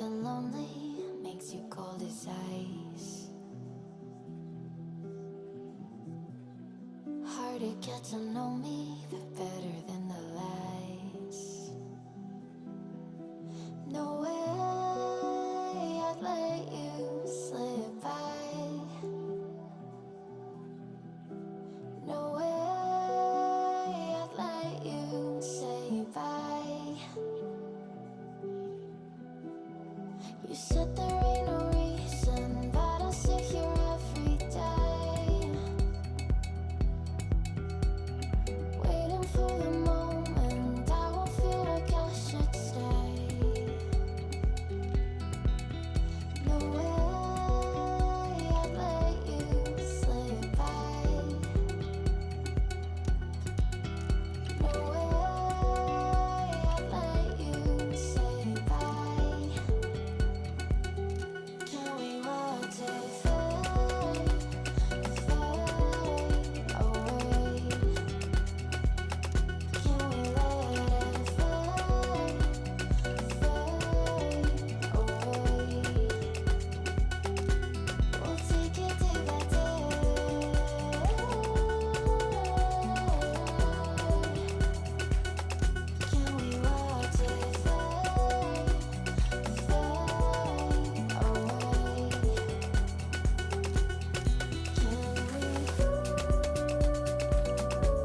feel lonely, makes you cold as ice. Hard to get to know me, but better than the lies. No way I'd let you slip by. No way I'd let you say bye. You said there ain't no reason, but I'll sit here every day, waiting for the moment I won't feel like I should stay. No way I'd let you slip by. No way I'd let you say bye. Can we watch it fade, fade away? Can we let it fade, fade away? We'll take it day by day. Can we watch it fade, fade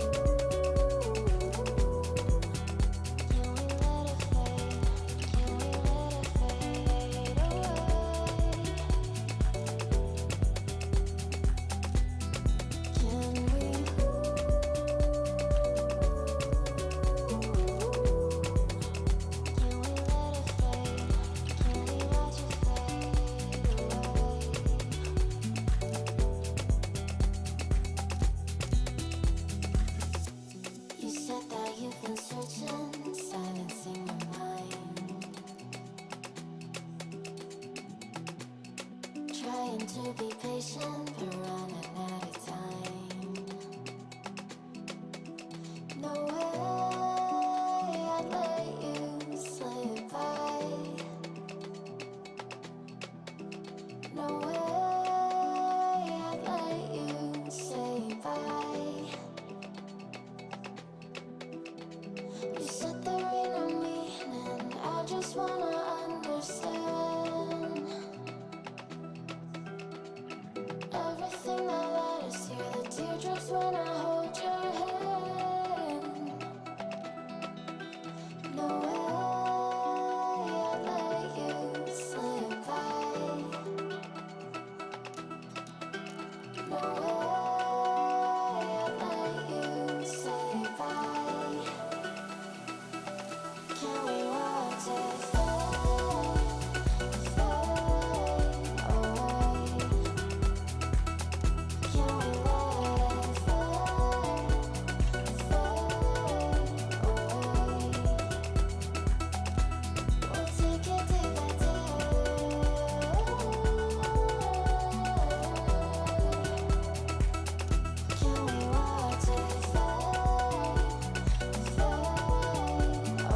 away? You said that you've been searching, silencing your mind, trying to be patient, but running out of time. No way I'd let you slip by. No way I'd let you say bye. You said there ain't no meaning, I just wanna understand everything that led us here, the teardrops when I hold your hand. No way I'd let you slip by. No way I'd let you say bye. Can we watch it fade, fade away? Can we let it fade, fade away? We'll take it day by day. Can we watch it fade, fade away?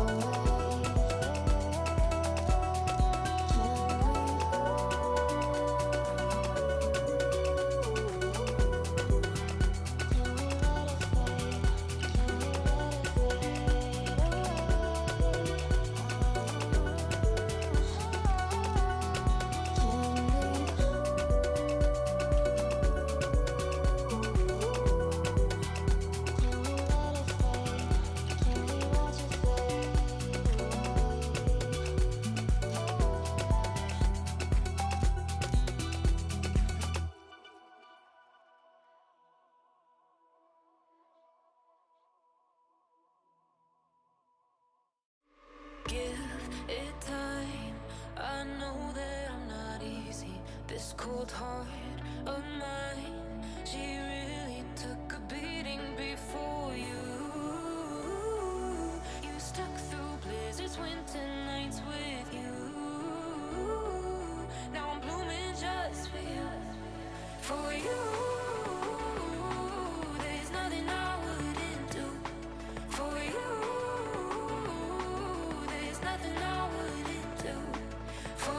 Give it time. I know that I'm not easy. This cold heart of mine, she really took a beating before you. You stuck through blizzards, winter nights with you. Now I'm blooming just for you. For you, there's nothing I wouldn't do. For you, there's nothing I wouldn't do. For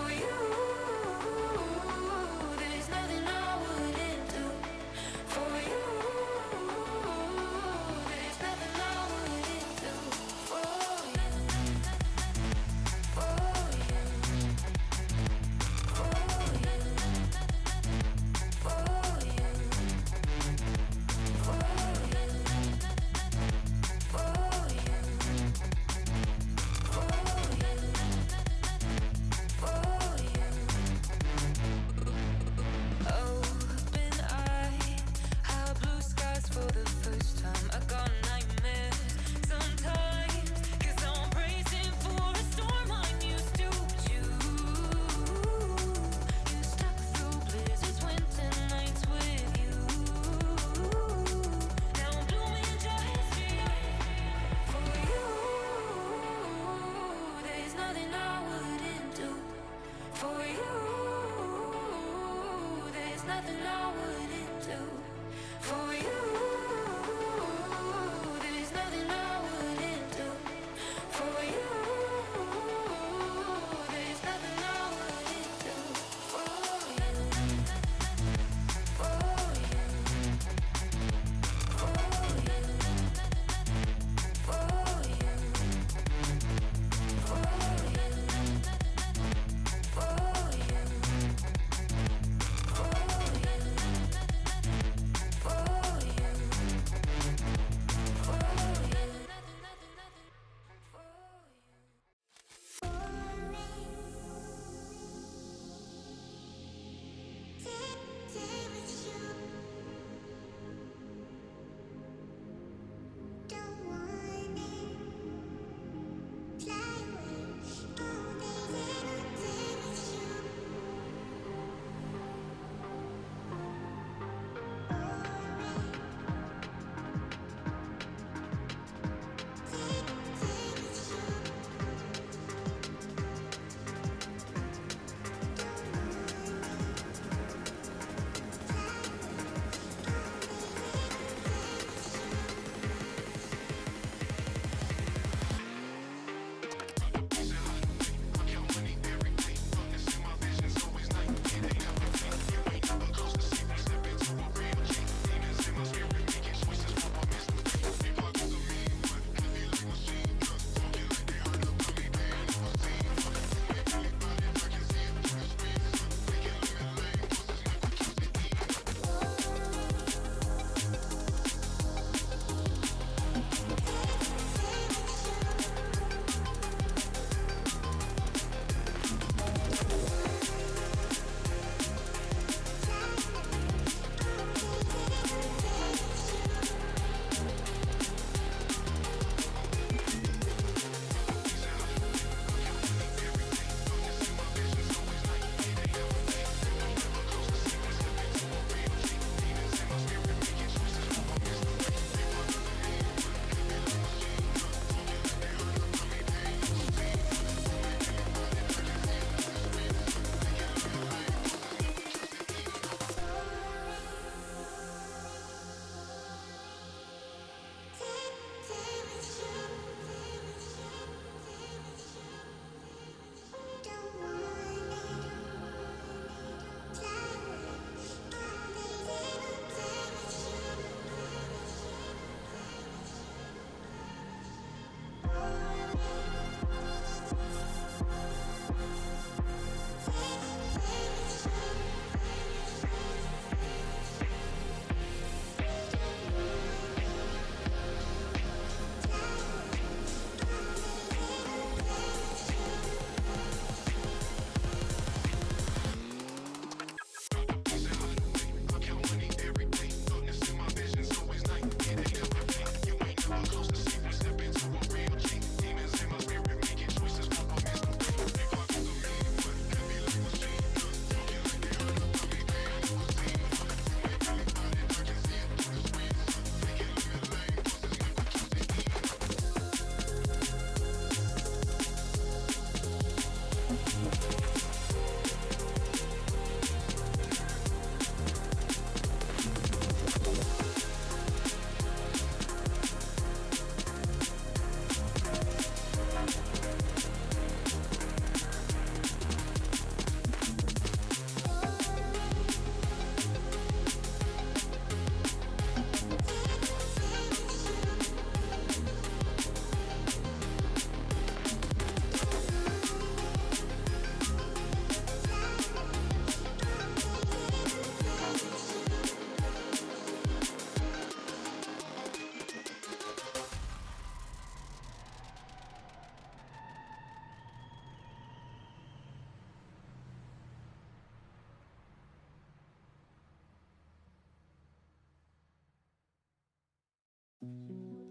nothing I wouldn't do for you. There's nothing I wouldn't do for you. There's nothing I wouldn't do for you. For you. For you. For you. For you.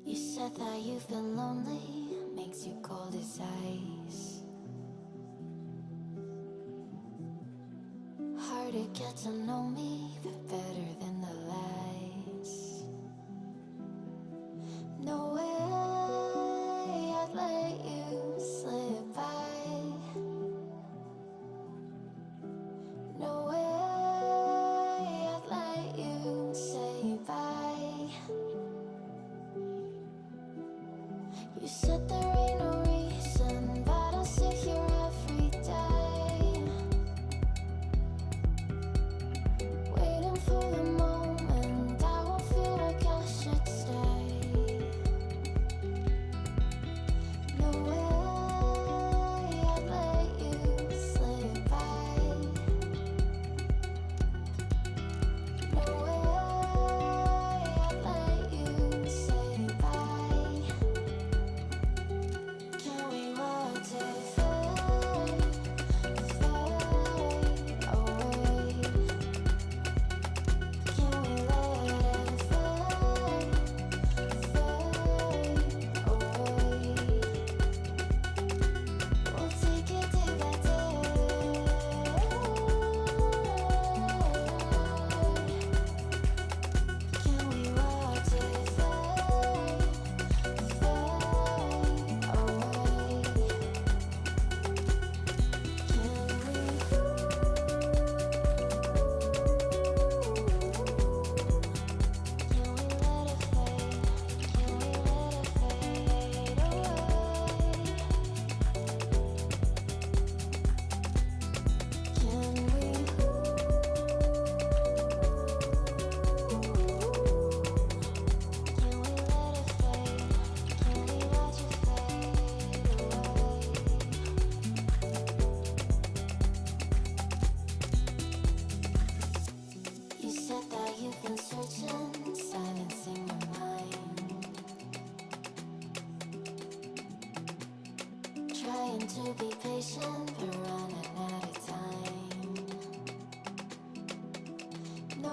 You said that you've been lonely, makes you cold as ice. Hard to get to know me, but better than the lies. No way I'd let you slip by. No way You said there ain't no reason, but I sit here every day, waiting for the moment I won't feel like I should stay. No way I'd let you slip by. No way I'd let you say bye. Can we watch it fade, fade away? Can we let it fade, fade away? We'll take it day by day. Can we watch it fade, fade away? Can we let it fade? Can we let it fade away? Can we? Can we let it fade? Can we watch it fade away? You said that you've been searching, silencing your mind, trying to be patient, but running out of time. No